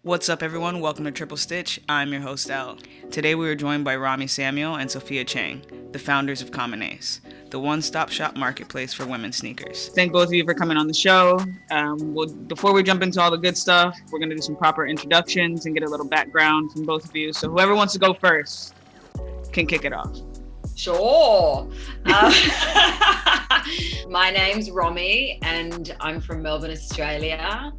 What's up, everyone? Welcome to Triple Stitch. I'm your host, Al. Today we are joined by Rami Samuel and Sophia Chang, the founders of Common Ace, the one-stop shop marketplace for women's sneakers. Thank both of you for coming on the show. Before we jump into all the good stuff, we're going to do some proper introductions and get a little background from both of you. So whoever wants to go first can kick it off. Sure. My name's Romy and I'm from Melbourne, Australia.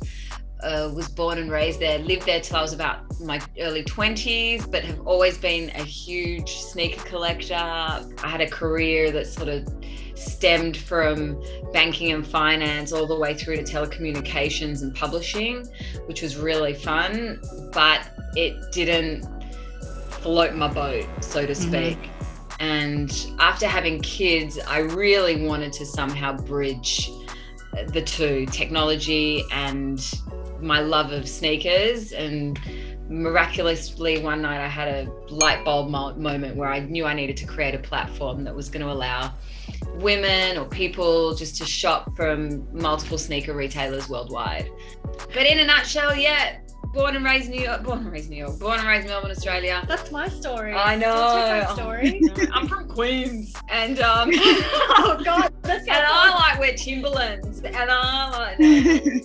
Was born and raised there, lived there till I was about my early 20s, but have always been a huge sneaker collector. I had a career that sort of stemmed from banking and finance all the way through to telecommunications and publishing, which was really fun, but it didn't float my boat, so to speak. And after having kids, I really wanted to somehow bridge the two, technology and my love of sneakers. And miraculously one night I had a light bulb moment where I knew I needed to create a platform that was going to allow women or people just to shop from multiple sneaker retailers worldwide. But in a nutshell, born and raised Melbourne, Australia. That's my story. I know. That's my story. I'm from Queens, and oh God, that's and I like wear Timberlands, and I like.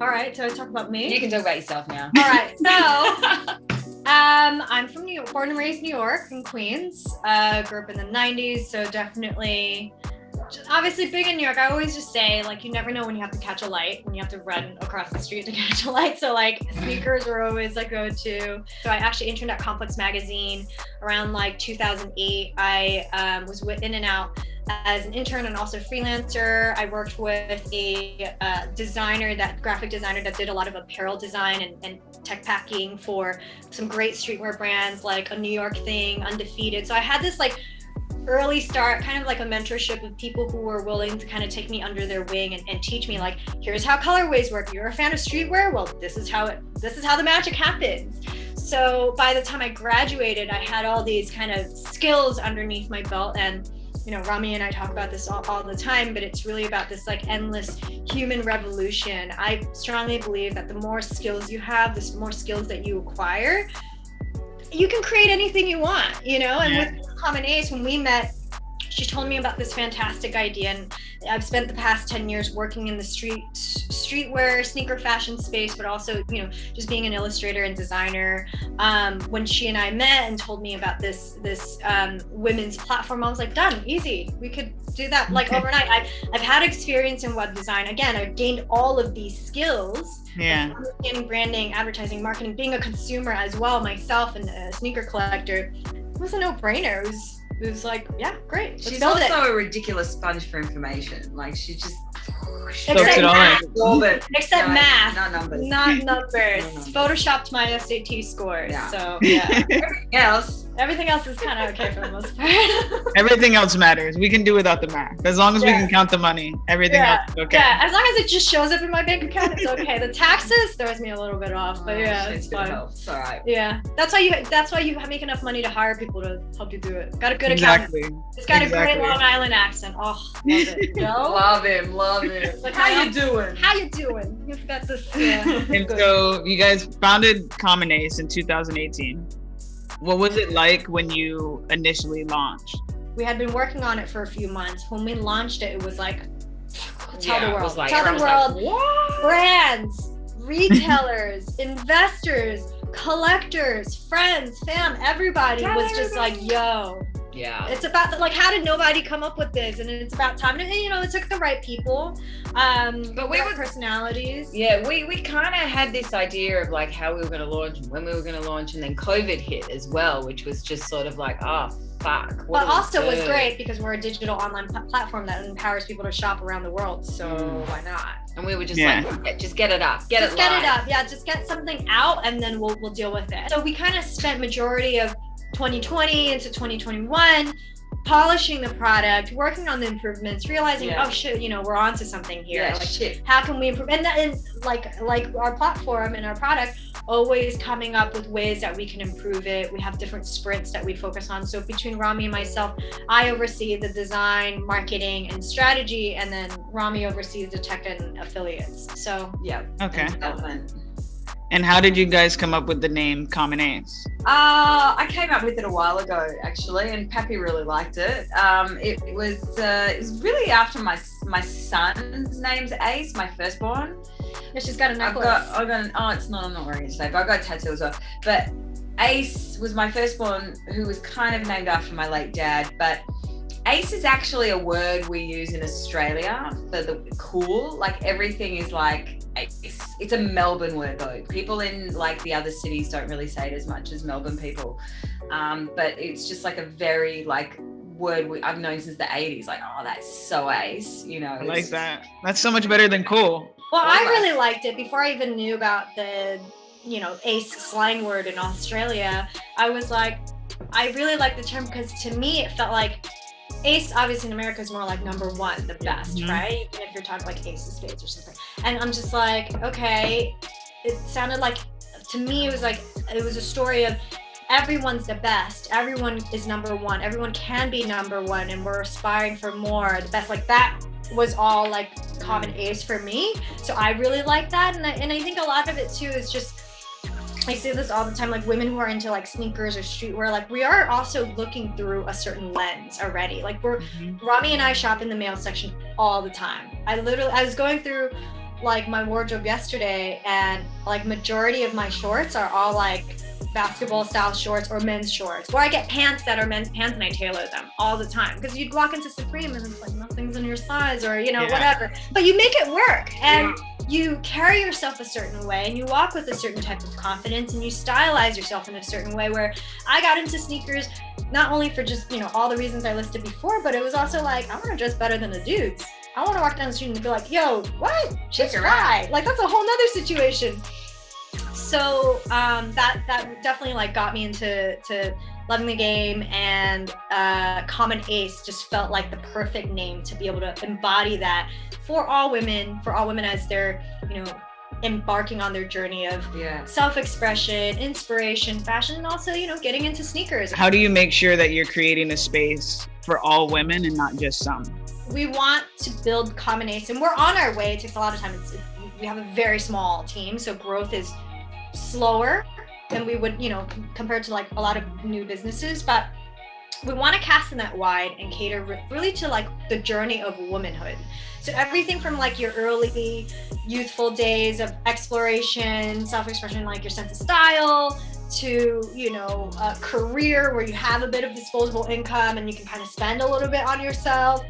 All right, so talk about me. You can talk about yourself now. All right, so I'm from New York, born and raised New York in Queens. Grew up in the '90s, so definitely. Obviously big in New York. I always just say, like, you never know when you have to catch a light, when you have to run across the street to catch a light. So like sneakers were always like go-to. So I actually interned at Complex magazine around like 2008. I was in and out as an intern and also freelancer. I worked with a graphic designer that did a lot of apparel design and tech packing for some great streetwear brands like A New York Thing, Undefeated. So I had this like early start, kind of like a mentorship of people who were willing to kind of take me under their wing and teach me, like, here's how colorways work. You're a fan of streetwear? Well, this is how the magic happens. So by the time I graduated, I had all these kind of skills underneath my belt. And, you know, Rami and I talk about this all the time, but it's really about this like endless human revolution. I strongly believe that the more skills you have, the more skills that you acquire, you can create anything you want, you know? And with Common Ace, when we met, she told me about this fantastic idea, and I've spent the past 10 years working in the streetwear, sneaker fashion space, but also, you know, just being an illustrator and designer. When she and I met and told me about this women's platform, I was like, done, easy. We could do that like overnight. I've had experience in web design. Again, I've gained all of these skills. Understanding branding, advertising, marketing, being a consumer as well myself and a sneaker collector. It was a no-brainer. It was like, yeah, great. She's also a ridiculous sponge for information. Like, she just except math. Except math. Not numbers. Not numbers. Photoshopped my SAT scores. Yeah. So yeah. Everything else is kind of okay for the most part. Everything else matters. We can do without the math. As long as we can count the money, everything else is okay. Yeah, as long as it just shows up in my bank account, it's okay. The taxes throws me a little bit off, but it's fine. It's all right. Yeah, that's why you make enough money to hire people to help you do it. Got a good accountant. It's got a great Long Island accent. Oh, love it. Love him. Like, how you doing? You've got this. And so you guys founded Common Ace in 2018. What was it like when you initially launched? We had been working on it for a few months. When we launched it, it was like, tell the world. Like, tell the world. Like, brands, retailers, investors, collectors, friends, fam, everybody was just like, yo. Yeah. It's about like, how did nobody come up with this? And it's about time. And, you know, it took the right people. But we were personalities. Yeah, we kind of had this idea of like how we were going to launch and when we were going to launch, and then COVID hit as well, which was just sort of like, oh, fuck. But also was great because we're a digital online platform that empowers people to shop around the world. So why not? And we were just like, just get it up. Get it up. Yeah, just get something out and then we'll deal with it. So we kind of spent majority of 2020 into 2021 polishing the product, working on the improvements, realizing, Yeah. oh shit, you know, we're onto something here. Yeah, like, shit. how can we improve? And like our platform and our product, always coming up with ways that we can improve it. We have different sprints that we focus on. So between Rami and myself, I oversee the design, marketing, and strategy, and then Rami oversees the tech and affiliates. So Yeah. Okay. And development. And how did you guys come up with the name Common Ace? I came up with it a while ago, actually, and Pappy really liked it. It was really after my son's name's Ace, my firstborn. yeah, she's got a necklace. I'm not wearing it today, but I got a tattoo as well. But Ace was my firstborn, who was kind of named after my late dad. But Ace is actually a word we use in Australia for the cool. Like everything is like ace. It's a Melbourne word though. People in like the other cities don't really say it as much as Melbourne people. But it's just like a very like word I've known since the 80s. Like, oh, that's so ace, you know. I like that. That's so much better than cool. Well, I really liked it before I even knew about the, you know, ace slang word in Australia. I was like, I really like the term because to me it felt like ace, obviously in America, is more like number one, the best, right? Even if you're talking like ace of spades or something. And I'm just like, okay, it sounded like, to me, it was a story of everyone's the best. Everyone is number one. Everyone can be number one, and we're aspiring for more, the best. Like that was all like common ace for me. So I really like that. And I think a lot of it too is just, I say this all the time, like women who are into like sneakers or streetwear, like we are also looking through a certain lens already. Like Rami and I shop in the male section all the time. I was going through like my wardrobe yesterday, and like majority of my shorts are all like basketball style shorts or men's shorts, or I get pants that are men's pants and I tailor them all the time, because you'd walk into Supreme and it's like nothing's in your size, or you know, whatever, but you make it work, and you carry yourself a certain way, and you walk with a certain type of confidence, and you stylize yourself in a certain way. Where I got into sneakers not only for just, you know, all the reasons I listed before, but it was also like, I want to dress better than the dudes. I want to walk down the street and be like, yo, what? She's fly. Like that's a whole nother situation. So that definitely like got me into loving the game, and Common Ace just felt like the perfect name to be able to embody that for all women as they're, you know, embarking on their journey of self-expression, inspiration, fashion, and also, you know, getting into sneakers. How do you make sure that you're creating a space for all women and not just some? We want to build Common Ace, and we're on our way. It takes a lot of time. We have a very small team, so growth is slower than we would, you know, compared to like a lot of new businesses, but we want to cast the net wide and cater really to like the journey of womanhood. So everything from like your early youthful days of exploration, self-expression, like your sense of style, to, you know, a career where you have a bit of disposable income and you can kind of spend a little bit on yourself,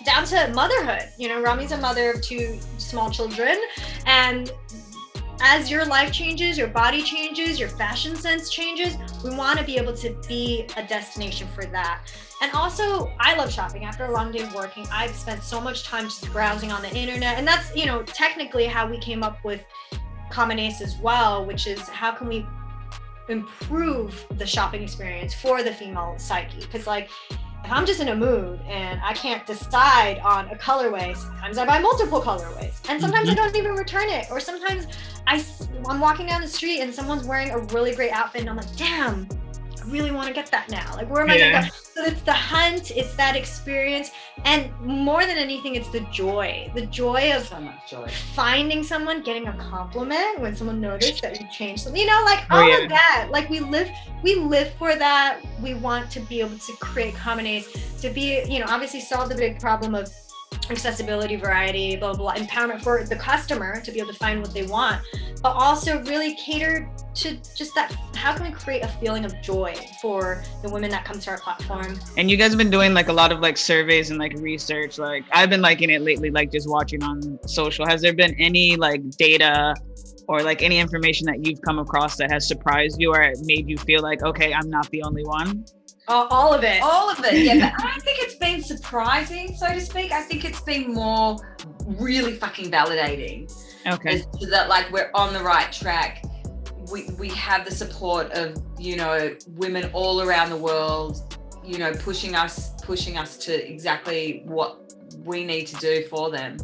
down to motherhood. You know, Rami's a mother of 2 small children, and as your life changes, your body changes, your fashion sense changes, we want to be able to be a destination for that. And also, I love shopping. After a long day of working, I've spent so much time just browsing on the internet, and that's, you know, technically how we came up with Common Ace as well, which is how can we improve the shopping experience for the female psyche? Because like, if I'm just in a mood and I can't decide on a colorway, sometimes I buy multiple colorways, and sometimes I don't even return it. Or sometimes I'm walking down the street and someone's wearing a really great outfit and I'm like, damn, I really want to get that now. Like, where am I gonna go? So it's the hunt, it's that experience, and more than anything, it's the joy of so much joy. Finding someone, getting a compliment when someone noticed that you changed something, you know, like all of that. Like we live for that. We want to be able to create Common Ace to be, you know, obviously solve the big problem of accessibility, variety, blah, blah, blah, empowerment for the customer to be able to find what they want, but also really cater to just that, how can we create a feeling of joy for the women that come to our platform? And you guys have been doing like a lot of like surveys and like research. Like I've been liking it lately, like just watching on social. Has there been any like data or like any information that you've come across that has surprised you or made you feel like, okay, I'm not the only one? All of it, yeah. But I don't think it's been surprising, so to speak. I think it's been more really fucking validating. Okay. So that like we're on the right track. We have the support of, you know, women all around the world you know, pushing us to exactly what we need to do for them,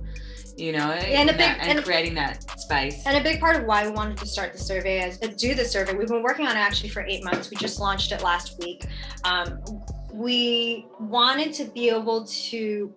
you know, and creating that space. And a big part of why we wanted to start the survey do the survey. We've been working on it actually for 8 months. We just launched it last week. We wanted to be able to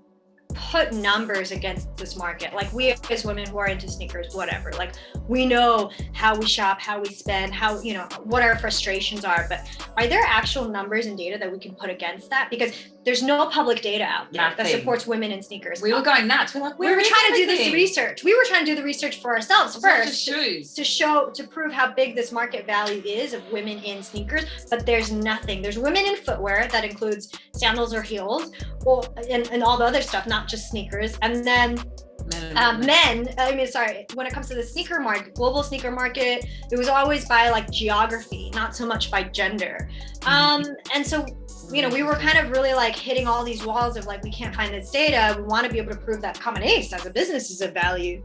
put numbers against this market. Like, we as women who are into sneakers, whatever, like, we know how we shop, how we spend, how, you know, what our frustrations are, but are there actual numbers and data that we can put against that? Because there's no public data out there that supports women in sneakers. We were going nuts. We're like, we were trying to do this research. We were trying to do the research for ourselves first to prove how big this market value is of women in sneakers, but there's nothing. There's women in footwear that includes sandals or heels, and all the other stuff, not just sneakers. And then men, when it comes to the sneaker market, global sneaker market, it was always by like geography, not so much by gender. And so, you know, we were kind of really like hitting all these walls of like, we can't find this data. We want to be able to prove that Common Ace as a business is of value.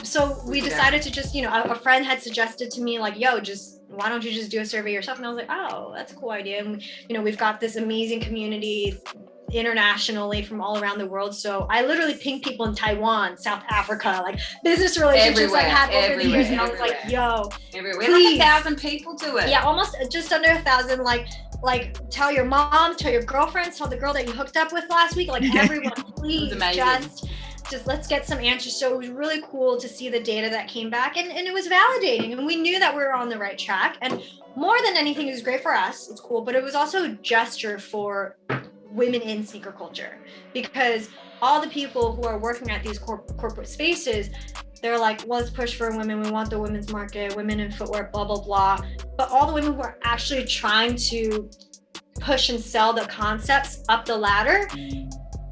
So we decided to just, you know, a friend had suggested to me like, yo, why don't you just do a survey yourself? And I was like, oh, that's a cool idea. And, you know, we've got this amazing community internationally from all around the world. So I literally pinged people in Taiwan, South Africa, like business relationships I've had over the years. And I was like, yo, please. Like 1,000 people do it. Yeah, almost just under 1,000. Like tell your mom, tell your girlfriends, tell the girl that you hooked up with last week, like everyone, please just let's get some answers. So it was really cool to see the data that came back, and it was validating, and we knew that we were on the right track. And more than anything, it was great for us. It's cool, but it was also a gesture for women in sneaker culture, because all the people who are working at these corporate spaces, they're like, well, let's push for women. We want the women's market, women in footwear, blah, blah, blah. But all the women who are actually trying to push and sell the concepts up the ladder,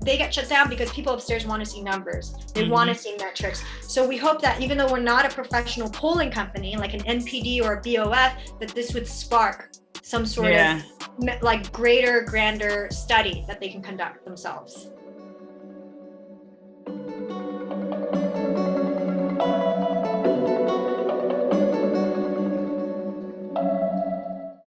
they get shut down because people upstairs want to see numbers. They want to see metrics. So we hope that even though we're not a professional polling company, like an NPD or a BOF, that this would spark some sort of like grander study that they can conduct themselves.